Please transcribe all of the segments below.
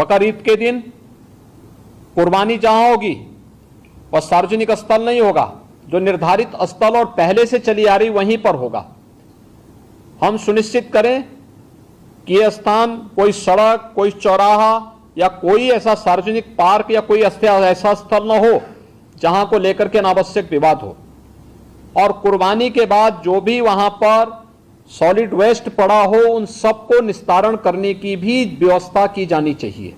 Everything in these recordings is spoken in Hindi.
बकरीद के दिन कुर्बानी जहां होगी वह सार्वजनिक स्थल नहीं होगा, जो निर्धारित स्थल और पहले से चली आ रही वहीं पर होगा। हम सुनिश्चित करें कि यह स्थान कोई सड़क, कोई चौराहा या कोई ऐसा सार्वजनिक पार्क या कोई ऐसा स्थल न हो जहां को लेकर के अनावश्यक विवाद हो। और कुर्बानी के बाद जो भी वहां पर सॉलिड वेस्ट पड़ा हो उन सबको निस्तारण करने की भी व्यवस्था की जानी चाहिए,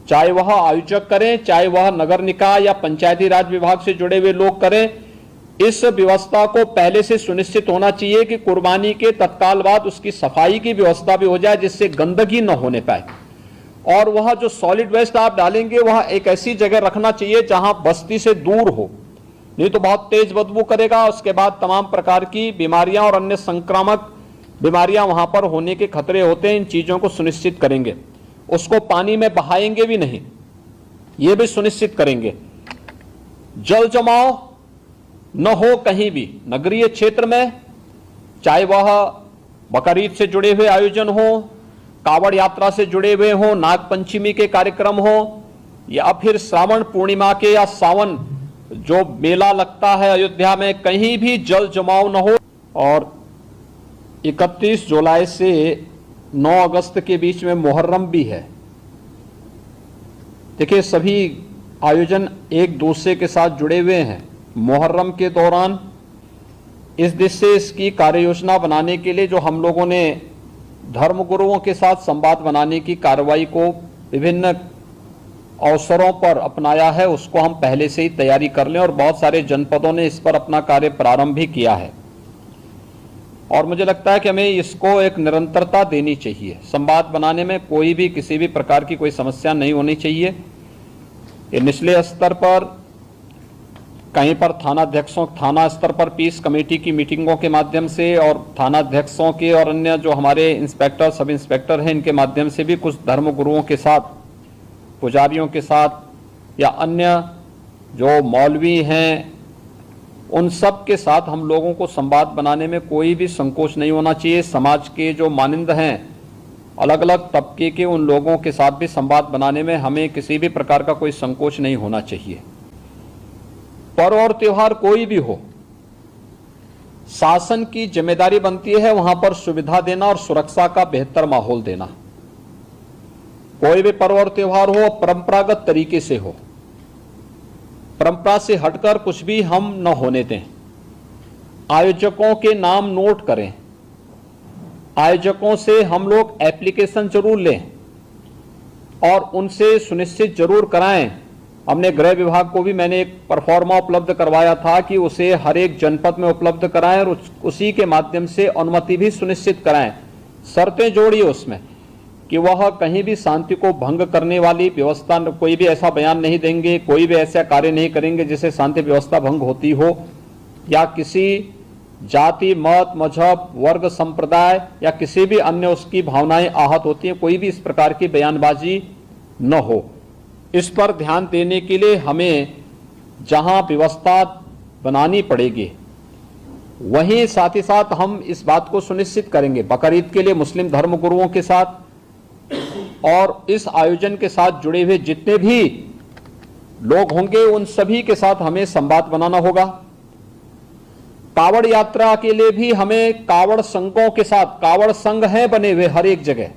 चाहे वह आयोजक करें, चाहे वह नगर निकाय या पंचायती राज विभाग से जुड़े हुए लोग करें। इस व्यवस्था को पहले से सुनिश्चित होना चाहिए कि कुर्बानी के तत्काल बाद उसकी सफाई की व्यवस्था भी हो जाए, जिससे गंदगी न होने पाए। और वह जो सॉलिड वेस्ट आप डालेंगे वह एक ऐसी जगह रखना चाहिए जहां बस्ती से दूर हो, नहीं तो बहुत तेज बदबू करेगा। उसके बाद तमाम प्रकार की बीमारियां और अन्य संक्रामक बीमारियां वहां पर होने के खतरे होते हैं। इन चीजों को सुनिश्चित करेंगे। उसको पानी में बहाएंगे भी नहीं, ये भी सुनिश्चित करेंगे। जल जमाव न हो कहीं भी नगरीय क्षेत्र में, चाहे वह बकरीद से जुड़े हुए आयोजन हो, कावड़ यात्रा से जुड़े हुए हो, नाग पंचमी के कार्यक्रम हो, या फिर श्रावण पूर्णिमा के या सावन जो मेला लगता है अयोध्या में, कहीं भी जल जमाव न हो। और 31 जुलाई से 9 अगस्त के बीच में मुहर्रम भी है। देखिए, सभी आयोजन एक दूसरे के साथ जुड़े हुए हैं। मुहर्रम के दौरान इस दिशा से इसकी कार्य योजना बनाने के लिए जो हम लोगों ने धर्मगुरुओं के साथ संवाद बनाने की कार्रवाई को विभिन्न अवसरों पर अपनाया है, उसको हम पहले से ही तैयारी कर लें। और बहुत सारे जनपदों ने इस पर अपना कार्य प्रारंभ भी किया है। और मुझे लगता है कि हमें इसको एक निरंतरता देनी चाहिए। संवाद बनाने में कोई भी किसी भी प्रकार की कोई समस्या नहीं होनी चाहिए। ये निचले स्तर पर कहीं पर थाना स्तर पर पीस कमेटी की मीटिंगों के माध्यम से और थानाध्यक्षों के और अन्य जो हमारे इंस्पेक्टर, सब इंस्पेक्टर हैं, इनके माध्यम से भी कुछ धर्मगुरुओं के साथ, पुजारियों के साथ या अन्य जो मौलवी हैं उन सब के साथ हम लोगों को संवाद बनाने में कोई भी संकोच नहीं होना चाहिए। समाज के जो मानिंद हैं, अलग अलग तबके के, उन लोगों के साथ भी संवाद बनाने में हमें किसी भी प्रकार का कोई संकोच नहीं होना चाहिए। पर्व और त्योहार कोई भी हो, शासन की जिम्मेदारी बनती है वहां पर सुविधा देना और सुरक्षा का बेहतर माहौल देना। कोई भी पर्व और त्योहार हो परंपरागत तरीके से हो, परंपरा से हटकर कुछ भी हम न होने दें। आयोजकों के नाम नोट करें, आयोजकों से हम लोग एप्लीकेशन जरूर लें और उनसे सुनिश्चित जरूर कराएं। हमने गृह विभाग को भी मैंने एक परफॉर्मा उपलब्ध करवाया था कि उसे हर एक जनपद में उपलब्ध कराएं और उसी के माध्यम से अनुमति भी सुनिश्चित कराएं। शर्तें जोड़िए उसमें कि वह कहीं भी शांति को भंग करने वाली व्यवस्था, कोई भी ऐसा बयान नहीं देंगे, कोई भी ऐसा कार्य नहीं करेंगे जिससे शांति व्यवस्था भंग होती हो, या किसी जाति, मत, मजहब, वर्ग, संप्रदाय या किसी भी अन्य उसकी भावनाएं आहत होती हैं, कोई भी इस प्रकार की बयानबाजी न हो। इस पर ध्यान देने के लिए हमें जहां व्यवस्था बनानी पड़ेगी वहीं साथ ही साथ हम इस बात को सुनिश्चित करेंगे बकरीद के लिए मुस्लिम धर्मगुरुओं के साथ और इस आयोजन के साथ जुड़े हुए जितने भी लोग होंगे उन सभी के साथ हमें संवाद बनाना होगा। कावड़ यात्रा के लिए भी हमें कावड़ संघों के साथ, कावड़ संघ हैं बने हुए हर एक जगह,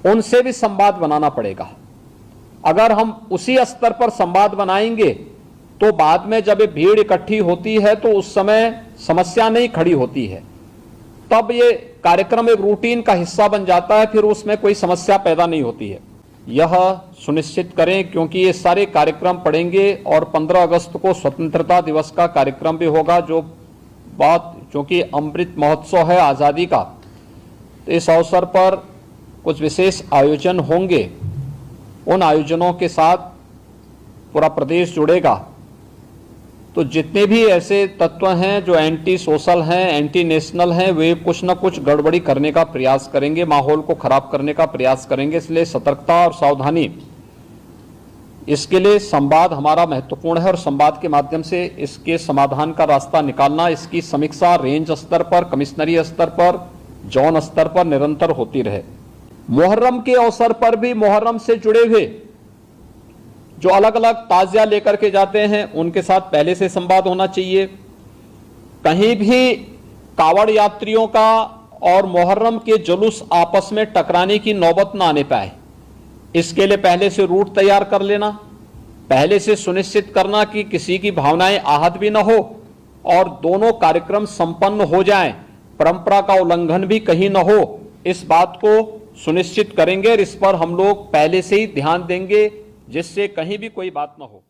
उनसे भी संवाद बनाना पड़ेगा। अगर हम उसी स्तर पर संवाद बनाएंगे तो बाद में जब ये भीड़ इकट्ठी होती है तो उस समय समस्या नहीं खड़ी होती है, तब ये कार्यक्रम एक रूटीन का हिस्सा बन जाता है, फिर उसमें कोई समस्या पैदा नहीं होती है। यह सुनिश्चित करें क्योंकि ये सारे कार्यक्रम पड़ेंगे और 15 अगस्त को स्वतंत्रता दिवस का कार्यक्रम भी होगा, जो बात क्योंकि अमृत महोत्सव है आज़ादी का, तो इस अवसर पर कुछ विशेष आयोजन होंगे। उन आयोजनों के साथ पूरा प्रदेश जुड़ेगा। तो जितने भी ऐसे तत्व हैं जो एंटी सोशल हैं, एंटी नेशनल हैं, वे कुछ न कुछ गड़बड़ी करने का प्रयास करेंगे, माहौल को खराब करने का प्रयास करेंगे। इसलिए सतर्कता और सावधानी, इसके लिए संवाद हमारा महत्वपूर्ण है और संवाद के माध्यम से इसके समाधान का रास्ता निकालना, इसकी समीक्षा रेंज स्तर पर, कमिश्नरी स्तर पर, जोन स्तर पर निरंतर होती रहे। मुहर्रम के अवसर पर भी मुहर्रम से जुड़े हुए जो अलग अलग ताजिया लेकर के जाते हैं उनके साथ पहले से संवाद होना चाहिए। कहीं भी कावड़ यात्रियों का और मुहर्रम के जुलूस आपस में टकराने की नौबत ना आने पाए, इसके लिए पहले से रूट तैयार कर लेना, पहले से सुनिश्चित करना कि किसी की भावनाएं आहत भी ना हो और दोनों कार्यक्रम संपन्न हो जाएं, परंपरा का उल्लंघन भी कहीं ना हो, इस बात को सुनिश्चित करेंगे और इस पर हम लोग पहले से ही ध्यान देंगे जिससे कहीं भी कोई बात ना हो।